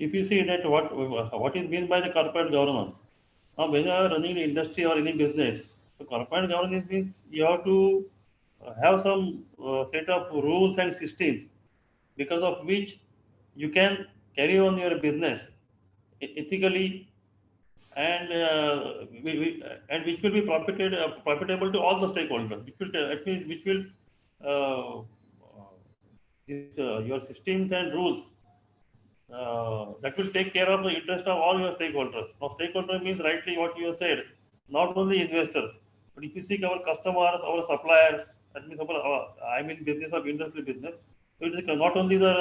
if you see that what is meant by the corporate governance. Now, when you are running the industry or any business, the corporate governance means you have to have some set of rules and systems because of which you can carry on your business ethically and and which will be profitable to all the stakeholders. Which will that means which will uh, this your systems and rules that will take care of the interest of all your stakeholders. Now, stakeholder means rightly what you have said, not only investors, but if you seek our customers, our suppliers, that means I mean business of industry business. So it is not only the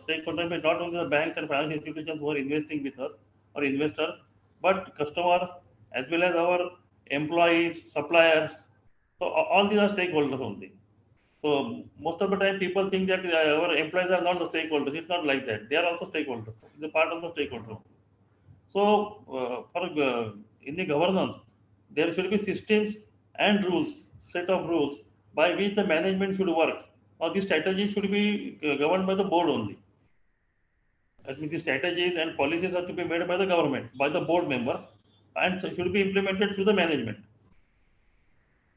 stakeholder, but not only the banks and financial institutions who are investing with us or investors, but customers as well as our employees, suppliers. So all these are stakeholders only. So most of the time, people think that our employees are not the stakeholders. It's not like that. They are also stakeholders. It's a part of the stakeholder. So for in the governance, there should be systems and rules, set of rules by which the management should work. Or the strategy should be governed by the board only. That means the strategies and policies are to be made by the government, by the board members, and so should be implemented through the management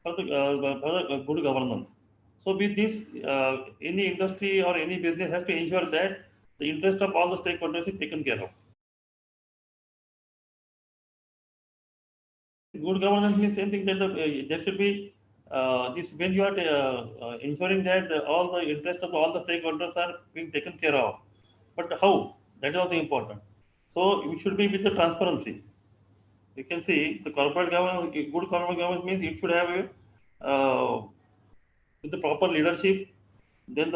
for the good governance. So with this, any industry or any business has to ensure that the interest of all the stakeholders is taken care of. Good governance means same thing that there should be this when you are ensuring that all the interest of all the stakeholders are being taken care of. But how? That is also important. So it should be with the transparency. You can see the corporate governance, good corporate governance means it should have a with the proper leadership, then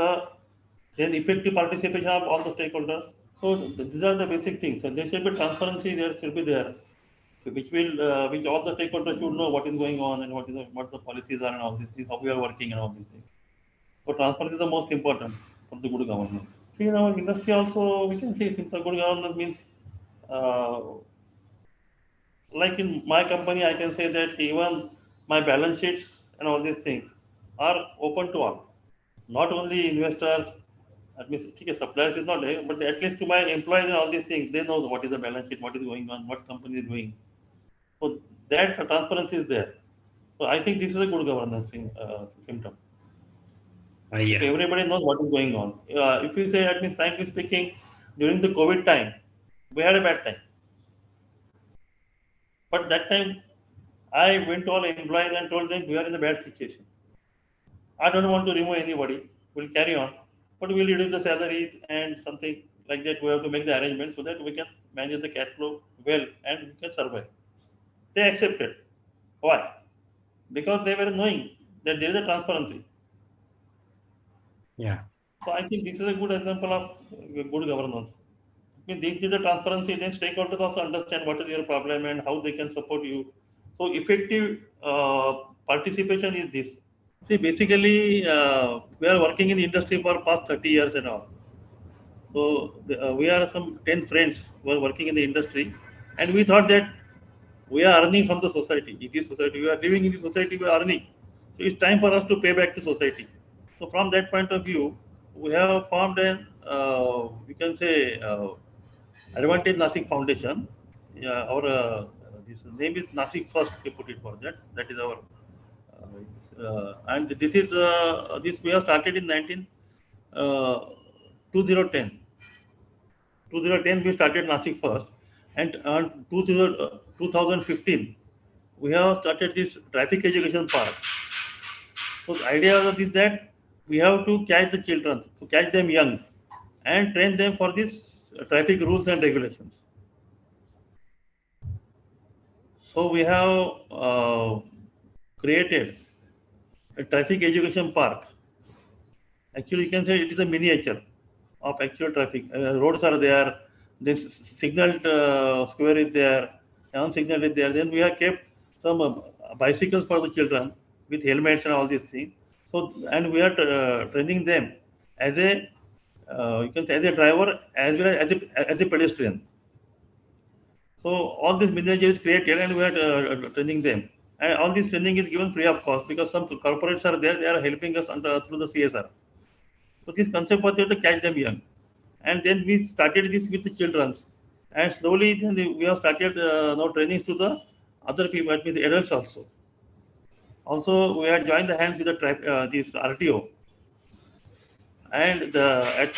effective participation of all the stakeholders. So these are the basic things. So there should be transparency. There should be there, so which all the stakeholders should know what is going on and what the policies are and all these things, how we are working and all these things. So transparency is the most important for the good governance. See, in our industry also we can say simple good governance means uh, like in my company, I can say that even my balance sheets and all these things are open to all, not only investors. That means okay, suppliers is not there, but at least to my employees and all these things, they know what is the balance sheet, what is going on, what company is doing. So that transparency is there. So I think this is a good governance symptom. If Yeah. everybody knows what is going on, if you say that means frankly speaking, during the COVID time, we had a bad time. But that time, I went to all employees and told them we are in a bad situation. I don't want to remove anybody. We'll carry on, but we'll reduce the salaries and something like that. We have to make the arrangement so that we can manage the cash flow well and we can survive. They accepted. Why? Because they were knowing that there is a transparency. Yeah. So I think this is a good example of good governance. I mean, this is the transparency. Then stakeholders also understand what is your problem and how they can support you. So effective participation is this. See, basically, we are working in the industry for past 30 years and all. So we are some 10 friends who are working in the industry, and we thought that we are earning from the society. In this society, we are living in the society, we are earning. So it's time for us to pay back to society. So from that point of view, we have formed an, we can say, Advantage Nasik Foundation. Yeah, our this name is Nasik First. We put it for that. That is our and this we have started in 2010. 2010 we started Nasik first, and on 2015 we have started this traffic education park. So the idea of is that we have to catch the children, to catch them young, and train them for this traffic rules and regulations. So we have created a traffic education park. Actually, you can say it is a miniature of actual traffic. Roads are there. This signal square is there. Non-signal is there. Then we have kept some bicycles for the children with helmets and all these things. So and we are training them as a you can say as a driver as well as a pedestrian. So all this miniature is created and we are training them. And all this training is given free of cost because some corporates are there. They are helping us through the CSR. So this concept was there to catch them young. And then we started this with the children. And slowly then we have started now training to the other people, that means adults also. Also, we have joined the hands with the this RTO. And at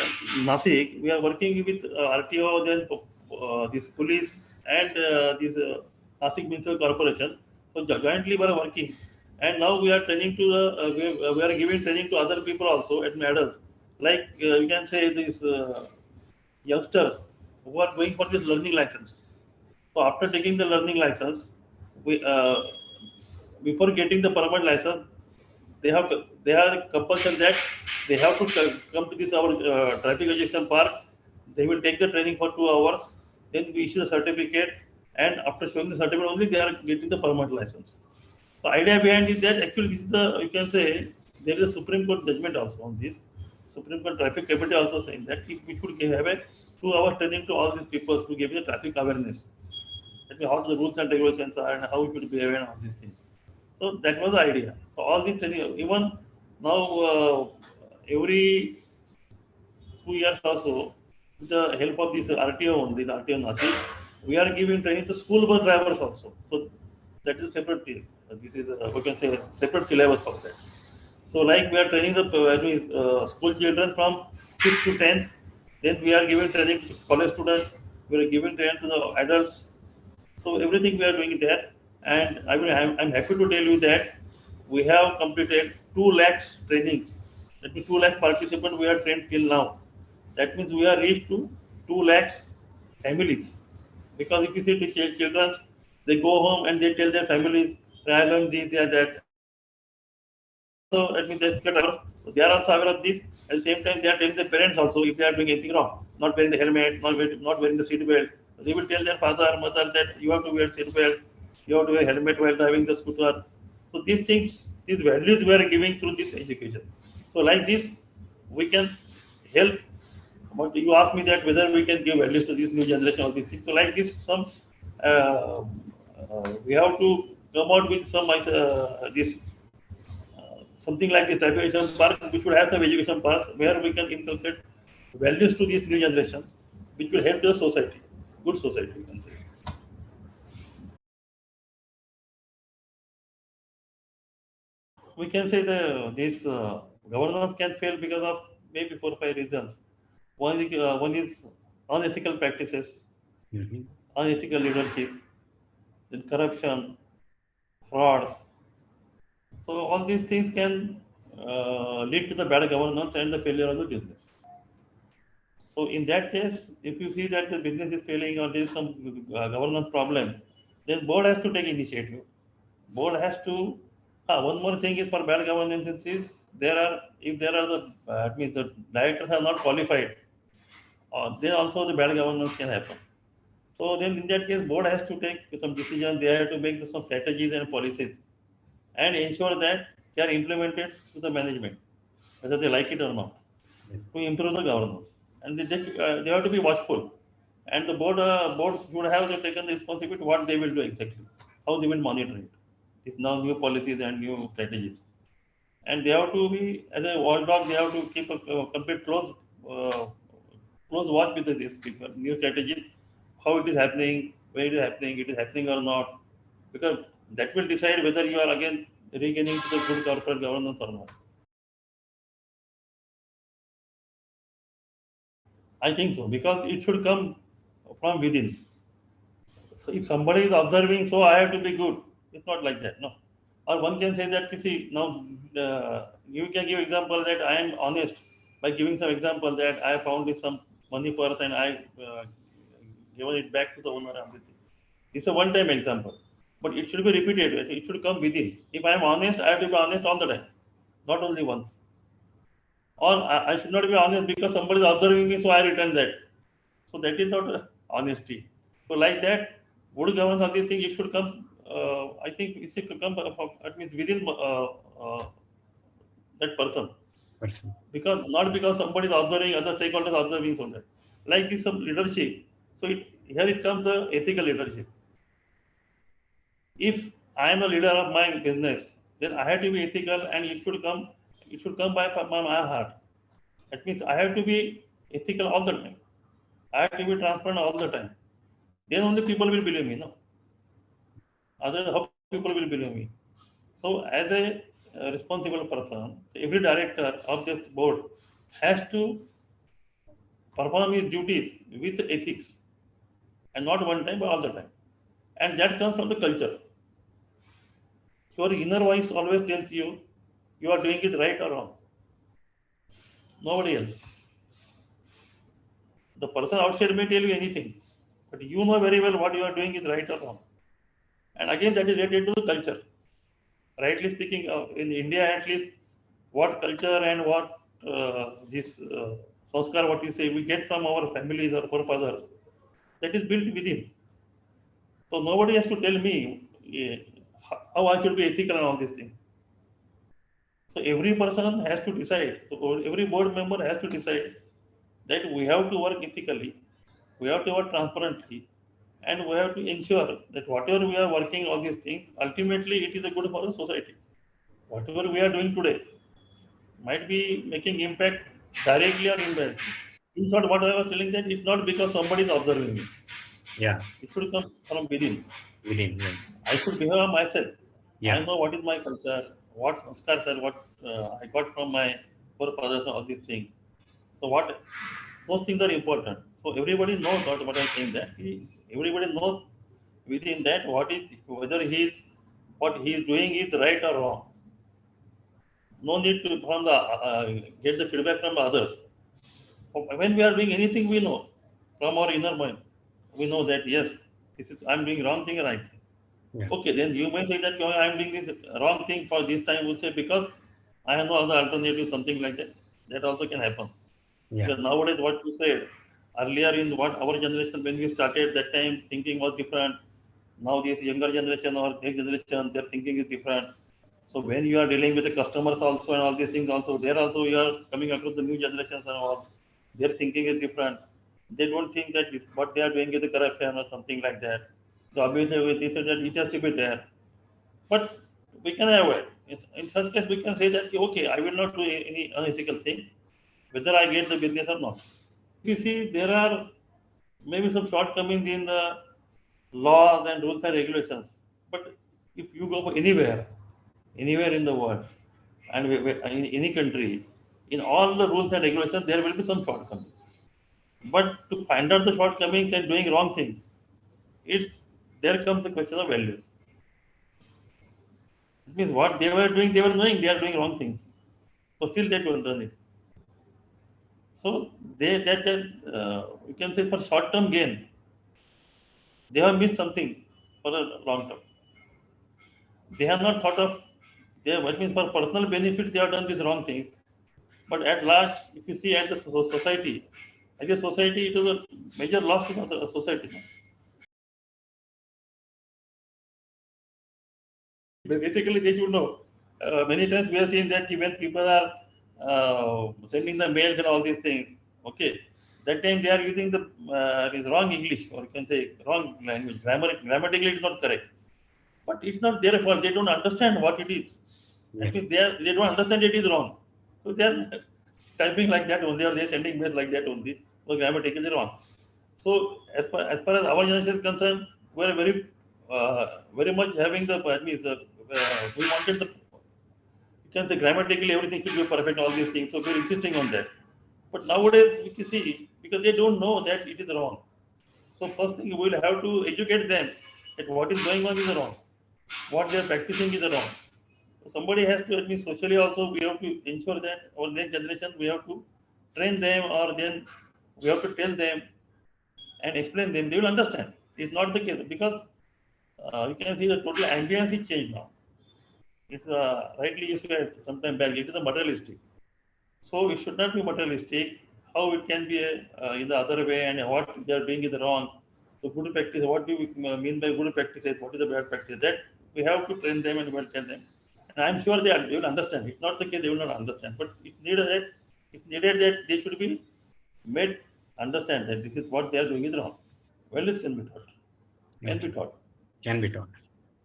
Nasik, we are working with RTO, then this police and this Nasik Municipal Corporation. So jointly we are working. And now we are training to we are giving training to other people also at adults. Like you can say these youngsters who are going for this learning license. So after taking the learning license, we before getting the permanent license, they have they are compulsion that they have to come to this our traffic education park. They will take the training for 2 hours. Then we issue the certificate, and after showing the certificate only they are getting the permanent license. So idea behind is that actually this is the, you can say, there is a Supreme Court judgment also on this. Supreme Court traffic committee also saying that if we should have a 2 hour training to all these people to give the traffic awareness. That means how the rules and regulations are and how we should behave and all these things. So that was the idea. So all these training, even now every 2 years also, with the help of this RTO only, the RTO Nasi, we are giving training to school bus drivers also. So that is separate thing. This is we can say separate syllabus for that. So like we are training the school children from 6th to 10th. Then we are giving training to college students. We are giving training to the adults. So everything we are doing there, and I'm happy to tell you that we have completed 2 lakhs trainings. That means 2 lakhs participants we are trained till now. That means we are reached to 2 lakhs families. Because if you see the children, they go home and they tell their families, I learned this, that. So that means they are also aware of this. At the same time, they are telling their parents also if they are doing anything wrong, not wearing the helmet, not wearing the seat belt. They will tell their father or mother that you have to wear seat belt, you have to wear helmet while driving the scooter. So these things, these values we are giving through this education. So like this, we can help. But you ask me that whether we can give values to this new generation of these things. So like this, some we have to come out with some this something like the traffic education park, which would have some education parks where we can inculcate values to this new generation, which will help the society, good society, we can say. We can say the this governance can fail because of maybe 4 or 5 reasons. One is unethical practices, Mhm. unethical leadership, then corruption, frauds. So all these things can lead to the bad governance and the failure of the business. So in that case, if you see that the business is failing or there is some governance problem, then board has to take initiative. Board has to. One more thing is for bad governance is there are if there are the it means the directors are not qualified, then also the bad governance can happen. So then in that case, board has to take some decisions. They have to make some strategies and policies and ensure that they are implemented to the management, whether they like it or not, Yes. to improve the governance. And they have to be watchful. And the board should have taken the responsibility what they will do exactly, how they will monitor it. It's now new policies and new strategies. And they have to be, as a watchdog, they have to keep a complete uh, close watch with these people, new strategies, how it is happening, where it is happening or not. Because that will decide whether you are again regaining to the good corporate governance or not. I think so, because it should come from within. So if somebody is observing, so I have to be good. It's not like that, no. Or one can say that, see, now you can give example that I am honest by giving some example that I found this some money purse and I given it back to the owner and everything. It's a one-time example, but it should be repeated. It should come within. If I am honest, I have to be honest all the time, not only once. Or I should not be honest because somebody is observing me, so I return that. So that is not honesty. So like that, good governance of these things, it should come. I think it should come. That means within that person, Person. because not because somebody is observing, other stakeholders are observing from that. Like this, some leadership. So here it comes the ethical leadership. If I am a leader of my business, then I have to be ethical, and it should come. It should come by my heart. That means I have to be ethical all the time. I have to be transparent all the time. then only people will believe me. No, otherwise how people will believe me? So as a responsible person, so every director of this board has to perform his duties with ethics, and not one time but all the time. And that comes from the culture. Your inner voice always tells you you are doing it right or wrong. Nobody else. The person outside may tell you anything, but you know very well what you are doing is right or wrong. And again, that is related to the culture. Rightly speaking, in India at least, what culture and what this sanskar, what we say, we get from our families or forefathers, that is built within. So nobody has to tell me how I should be ethical and all these things. So every person has to decide. So every board member has to decide that we have to work ethically, we have to work transparently, and we have to ensure that whatever we are working on these things, ultimately it is a good for the society. Whatever we are doing today might be making impact directly or indirectly. In short, what I was telling that it's not because somebody is observing me. Yeah. It should come from within. Within. Right. I should behave myself. I Yeah. know what is my culture, what sanskars are, what I got from my forefathers, and all these things. So what those things are important. So everybody knows what I'm saying that everybody knows within that what is whether he is what he is doing is right or wrong. No need to from the get the feedback from others. When we are doing anything, we know from our inner mind. We know that yes, this is I'm doing wrong thing, right thing. Yeah. Okay, then you may say that "Oh, I'm doing this wrong thing for this time. Would say because I have no other alternative, something like that. That also can happen. Yeah. Because nowadays, what you said earlier in what our generation when we started that time thinking was different. Now this younger generation or next generation, their thinking is different. So when you are dealing with the customers also and all these things also, there also you are coming across the new generations and all. Their thinking is different. They don't think that what they are doing is a corruption or something like that. So obviously they say that it has to be there. But we can avoid. In such case, we can say that okay, I will not do any unethical thing, whether I get the business or not. You see, there are maybe some shortcomings in the laws and rules and regulations. But if you go anywhere in the world, and in any country, in all the rules and regulations, there will be some shortcomings. But to find out the shortcomings and doing wrong things, it's there comes the question of values. It means what they were doing, they were knowing they are doing wrong things. So still they don't done it. So they that you can say for short term gain, they have missed something for a long term. They have not thought of they what means for personal benefit they have done these wrong things. But at last, if you see at the society, as a society, it is a major loss to the society. Basically, they should know. Many times we have seen that when people are sending the mails and all these things, okay, that time they are using the is wrong English or you can say wrong language. Grammatically, it's not correct. But it's not their fault. They don't understand what it is. Yeah. That means they don't understand it is wrong. So they are typing like that only, or they are sending mails like that only. So grammatically wrong. So as far as our generation is concerned, we are very much having the that means the we wanted the you can say grammatically everything should be perfect, all these things. So we're insisting on that. But nowadays, if you see, because they don't know that it is wrong. So first thing we will have to educate them that what is going on is wrong, what they are practicing is wrong. So somebody has to, I mean, socially also we have to ensure that our next generation we have to train them, or then we have to tell them and explain them. They will understand. It's not the case because you can see the total ambience is changed now. It's rightly you said sometime back. It is a materialistic. So it should not be materialistic. How it can be in the other way, and what they are doing is wrong. So good practice. What do we mean by good practices? What is the bad practice? That we have to train them and well tell them. And I'm sure they will understand. It's not the case they will not understand, but it's needed that they should be made understand that this is what they are doing is wrong. Values can be taught. Can be Okay. taught. Can be taught.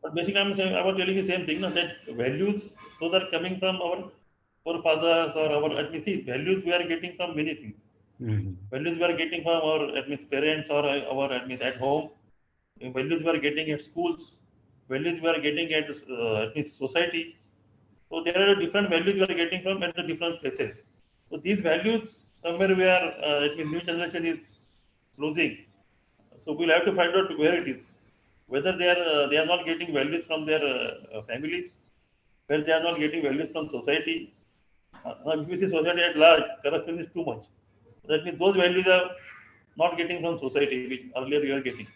But basically, I'm saying I was telling the same thing. No, that values those are coming from our forefathers or our. Let me see, values we are getting from many things. Hmm. Values we are getting from our parents or our at home. values we are getting at schools, values we are getting at means society. So there are different values we are getting from at the different places. So these values somewhere we are, it means new generation is losing. So we'll have to find out where it is. Whether they are not getting values from their families, where they are not getting values from society. If we see society at large, corruption is too much. That means those values are not getting from society, which earlier we were getting.